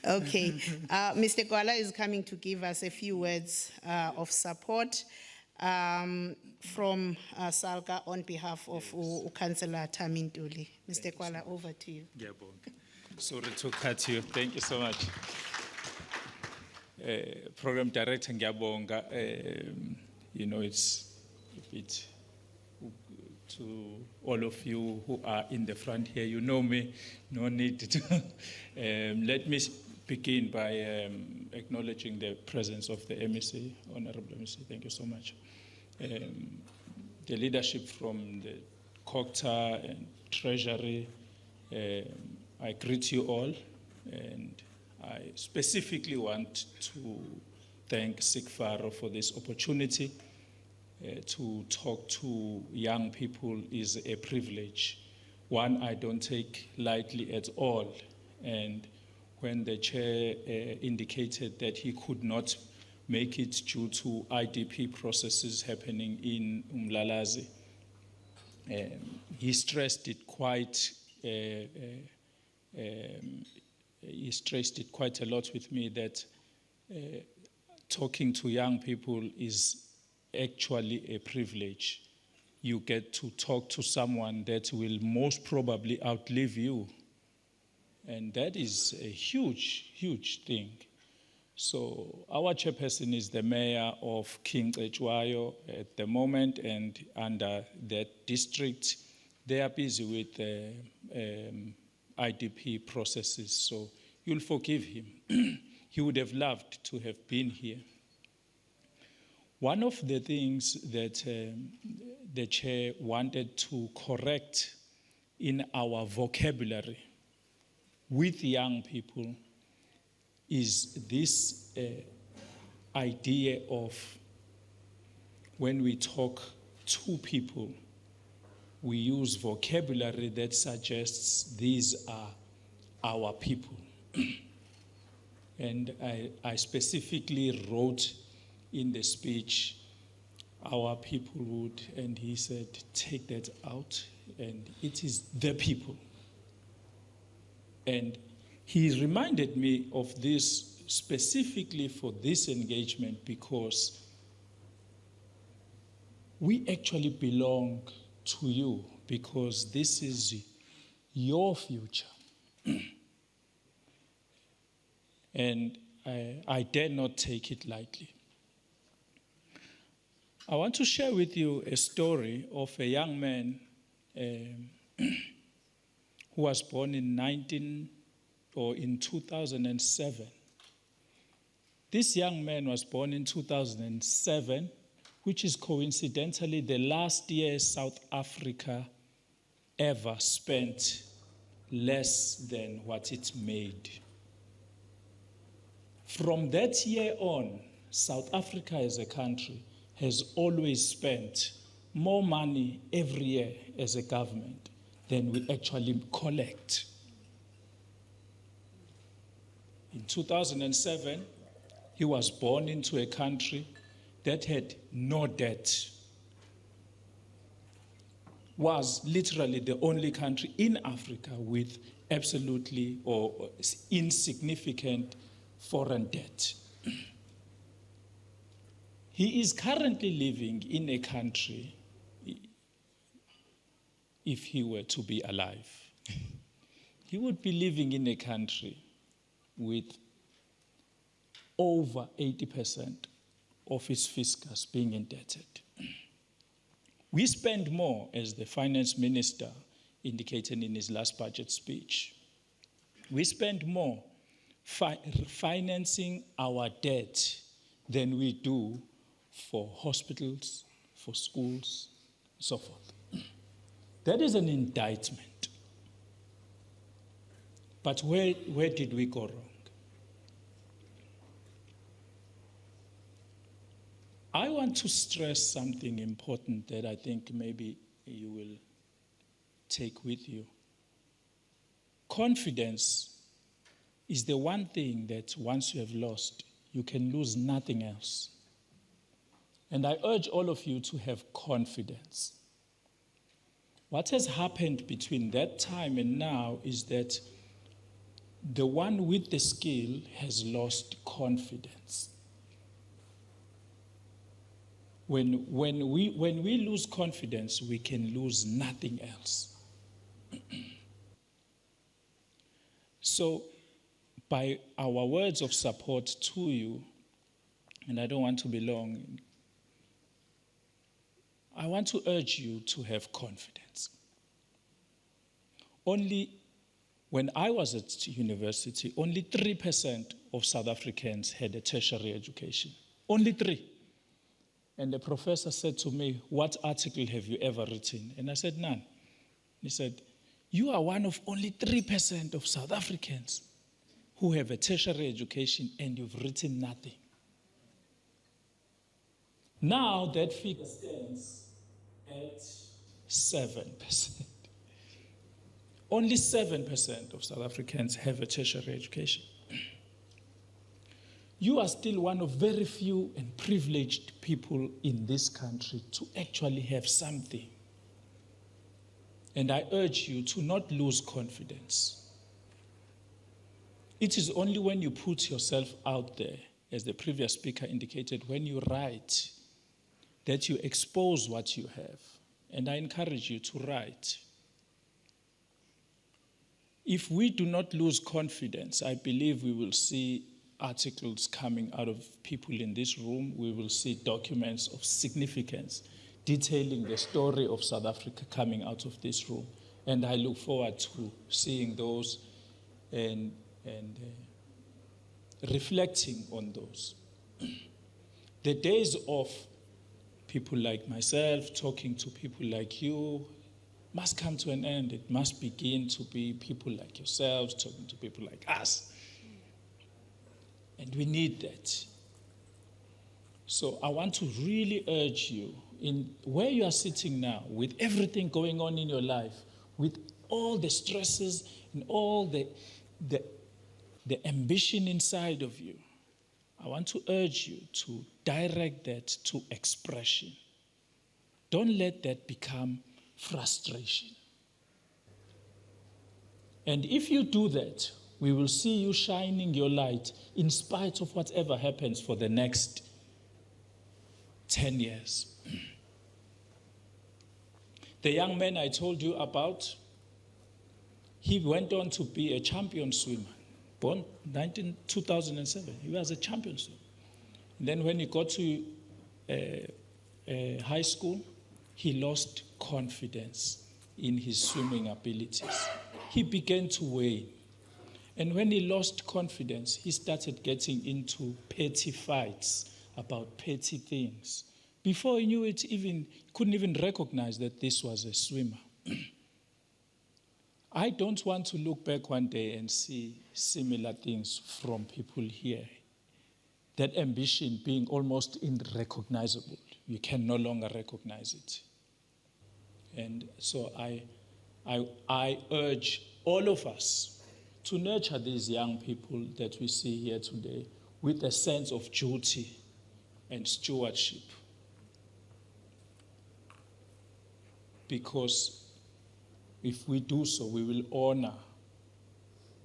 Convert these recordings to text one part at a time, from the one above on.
Okay. Mr. GWALA is coming to give us a few words of support from SALGA on behalf of Councillor Tamintuli. Mr. GWALA, over to you. Sorry to cut you. Thank you so much. Program Director Ngiyabonga, you know, it's a bit to all of you who are in the front here. You know me, no need to. Let me begin by acknowledging the presence of the MEC, Honorable MEC. Thank you so much. The leadership from the COCTA and Treasury, I greet you all, and I specifically want to thank CIGFARO for this opportunity. To talk to young people is a privilege, one I don't take lightly at all. And when the chair indicated that he could not make it due to IDP processes happening in Umlalazi, he stressed it quite a lot with me that talking to young people is actually a privilege. You get to talk to someone that will most probably outlive you. And that is a huge, huge thing. So our chairperson is the mayor of King Cetshwayo at the moment, and under that district, they are busy with IDP processes. So you'll forgive him. He would have loved to have been here. One of the things that the chair wanted to correct in our vocabulary with young people is this idea of when we talk to people, we use vocabulary that suggests these are our people. And I specifically wrote in the speech, our people would, and he said, take that out, and it is the people. And he reminded me of this specifically for this engagement because we actually belong to you because this is your future. And I dare not take it lightly. I want to share with you a story of a young man who was born in 2007. This young man was born in 2007, which is coincidentally the last year South Africa ever spent less than what it made. From that year on, South Africa as a country has always spent more money every year as a government than we actually collect. In 2007, he was born into a country that had no debt, was literally the only country in Africa with absolutely or insignificant foreign debt. He is currently living in a country, if he were to be alive, he would be living in a country with over 80% of its fiscus being indebted. We spend more, as the finance minister indicated in his last budget speech. We spend more financing our debt than we do for hospitals, for schools, and so forth. That is an indictment. But where did we go wrong? I want to stress something important that I think maybe you will take with you. Confidence is the one thing that once you have lost, you can lose nothing else. And I urge all of you to have confidence. What has happened between that time and now is that the one with the skill has lost confidence. When we lose confidence, we can lose nothing else. So, by our words of support to you, and I don't want to be long, I want to urge you to have confidence. Only when I was at university, only 3% of South Africans had a tertiary education. Only 3%. And the professor said to me, "What article have you ever written?" And I said, "None." He said, "You are one of only 3% of South Africans who have a tertiary education and you've written nothing." Now that figure stands at 7%. Only 7% of South Africans have a tertiary education. You are still one of very few and privileged people in this country to actually have something. And I urge you to not lose confidence. It is only when you put yourself out there, as the previous speaker indicated, when you write, that you expose what you have. And I encourage you to write. If we do not lose confidence, I believe we will see articles coming out of people in this room. We will see documents of significance detailing the story of South Africa coming out of this room. And I look forward to seeing those and reflecting on those. The days of people like myself talking to people like you must come to an end. It must begin to be people like yourselves talking to people like us. And we need that. So I want to really urge you, in where you are sitting now, with everything going on in your life, with all the stresses and all the ambition inside of you, I want to urge you to direct that to expression. Don't let that become frustration. And if you do that, we will see you shining your light in spite of whatever happens for the next 10 years. The young man I told you about, he went on to be a champion swimmer. Born 2007, he was a champion swimmer. And then when he got to high school, he lost confidence in his swimming abilities. He began to wane. And when he lost confidence, he started getting into petty fights about petty things. Before he knew it, couldn't even recognize that this was a swimmer. I don't want to look back one day and see similar things from people here. That ambition being almost unrecognizable. You can no longer recognize it. And so I urge all of us to nurture these young people that we see here today with a sense of duty and stewardship. Because if we do so, we will honor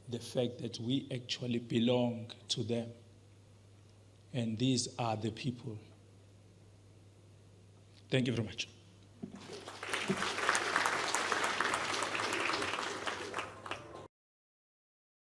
the fact that we actually belong to them. And these are the people. Thank you very much.